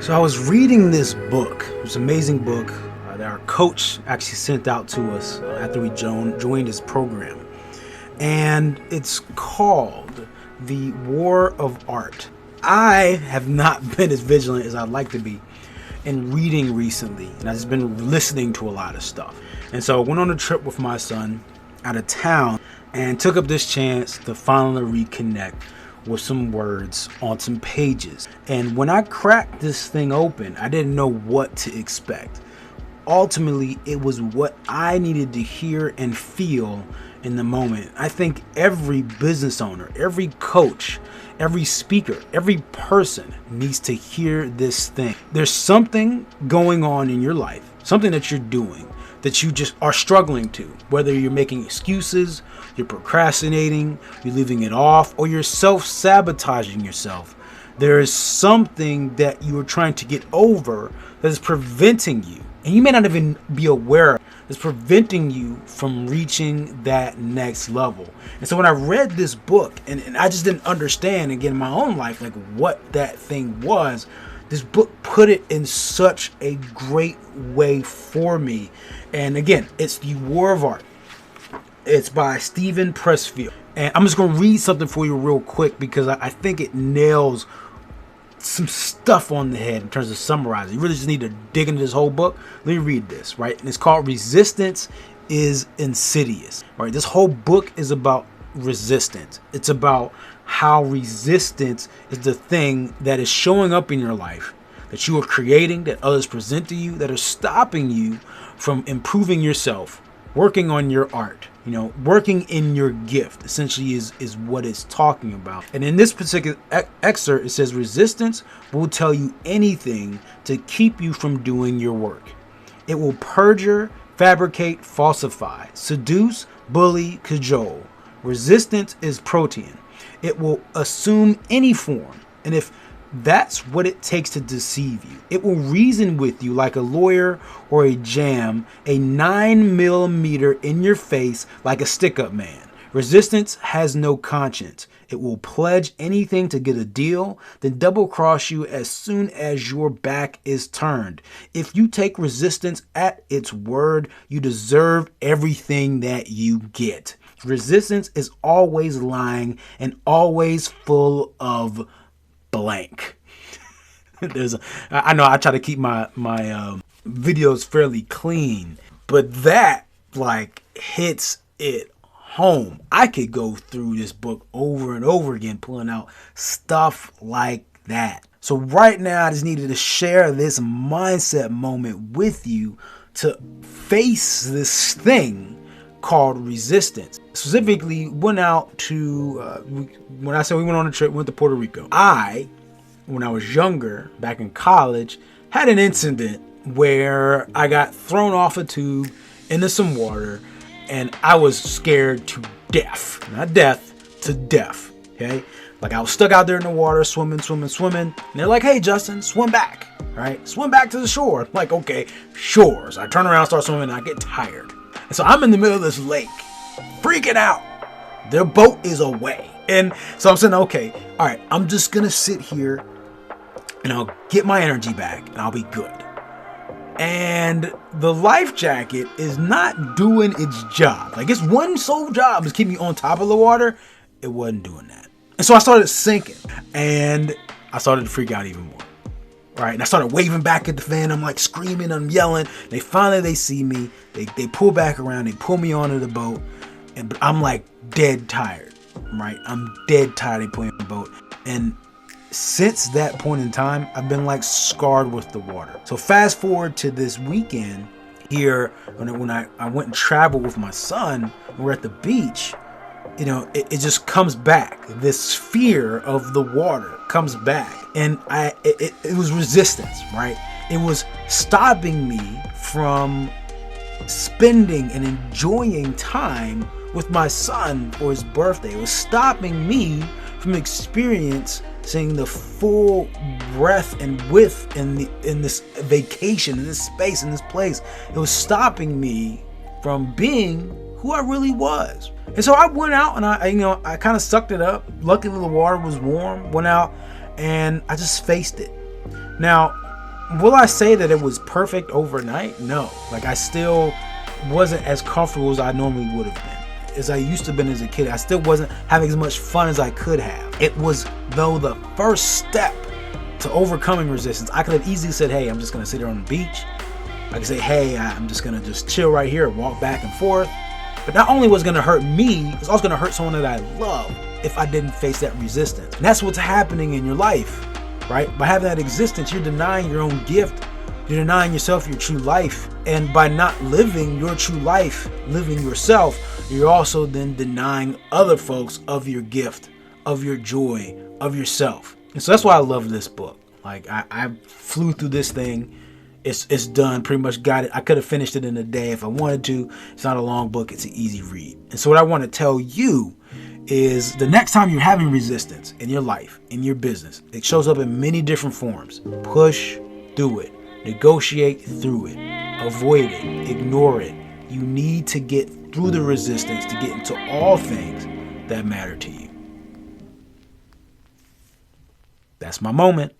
So I was reading this book. It was an amazing book that our coach actually sent out to us after we joined his program. And it's called The War of Art. I have not been as vigilant as I'd like to be in reading recently, and I've just been listening to a lot of stuff. And so I went on a trip with my son out of town and took up this chance to finally reconnect with some words on some pages. And when I cracked this thing open, I didn't know what to expect. Ultimately, it was what I needed to hear and feel in the moment. I think every business owner, every coach, every speaker, every person needs to hear this thing. There's something going on in your life, something that you're doing that you just are struggling to, whether you're making excuses, you're procrastinating, you're leaving it off, or you're self-sabotaging yourself. There is something that you are trying to get over that is preventing you, and you may not even be aware of, that's preventing you from reaching that next level. And so when I read this book, and I just didn't understand, again, in my own life, like what that thing was, this book put it in such a great way for me. And again, it's The War of Art. It's by Steven Pressfield. And I'm just going to read something for you real quick because I think it nails some stuff on the head in terms of summarizing. You really just need to dig into this whole book. Let me read this, right? And it's called Resistance is Insidious, right? This whole book is about resistance. It's about how resistance is the thing that is showing up in your life, that you are creating, that others present to you, that are stopping you from improving yourself, working on your art, working in your gift, essentially is what it's talking about. And in this particular excerpt, it says, resistance will tell you anything to keep you from doing your work. It will perjure, fabricate, falsify, seduce, bully, cajole. Resistance is protean. It will assume any form. And if that's what it takes to deceive you, it will reason with you like a lawyer or a jam, a 9mm in your face like a stick-up man. Resistance has no conscience. It will pledge anything to get a deal, then double-cross you as soon as your back is turned. If you take resistance at its word, you deserve everything that you get. Resistance is always lying and always full of blank. I know I try to keep my videos fairly clean, but that hits it home. I could go through this book over and over again, pulling out stuff like that. So right now, I just needed to share this mindset moment with you to face this thing called resistance. Specifically, went out to, when I said we went on a trip, went to Puerto Rico. When I was younger, back in college, had an incident where I got thrown off a tube into some water and I was scared to death. Not death, to death, okay? I was stuck out there in the water, swimming. And they're like, hey, Justin, swim back, right? Swim back to the shore. I'm like, okay, sure. So I turn around, start swimming, and I get tired. And so I'm in the middle of this lake, freaking out. Their boat is away. And so I'm saying, okay, all right, I'm just going to sit here and I'll get my energy back and I'll be good. And the life jacket is not doing its job. Its one sole job is keeping me on top of the water. It wasn't doing that. And so I started sinking and I started to freak out even more. Right, and I started waving back at the fan. I'm screaming, I'm yelling. They see me. They pull back around. They pull me onto the boat, and I'm dead tired. Right, I'm dead tired. They put me on the boat, and since that point in time, I've been scarred with the water. So fast forward to this weekend here, when I went and traveled with my son. We're at the beach. It just comes back. This fear of the water comes back. And it was resistance, right? It was stopping me from spending and enjoying time with my son for his birthday. It was stopping me from experiencing the full breadth and width in this vacation, in this space, in this place. It was stopping me from being who I really was. And so I went out and I kind of sucked it up. Luckily the water was warm. Went out and I just faced it. Now, Will I say that it was perfect overnight? No. Like, I still wasn't as comfortable as I normally would have been, as I used to have been as a kid. I still wasn't having as much fun as I could have. It was, though, the first step to overcoming resistance. I could have easily said, hey, I'm just going to sit here on the beach. I could say, hey, I'm just going to just chill right here, walk back and forth. But not only was it going to hurt me, it's also going to hurt someone that I love if I didn't face that resistance. And that's what's happening in your life, right? By having that existence, you're denying your own gift. You're denying yourself your true life. And by not living your true life, living yourself, you're also then denying other folks of your gift, of your joy, of yourself. And so that's why I love this book. Like, I flew through this thing. It's done. Pretty much got it. I could have finished it in a day if I wanted to. It's not a long book. It's an easy read. And so what I want to tell you is the next time you're having resistance in your life, in your business, it shows up in many different forms. Push through it. Negotiate through it. Avoid it. Ignore it. You need to get through the resistance to get into all things that matter to you. That's my moment.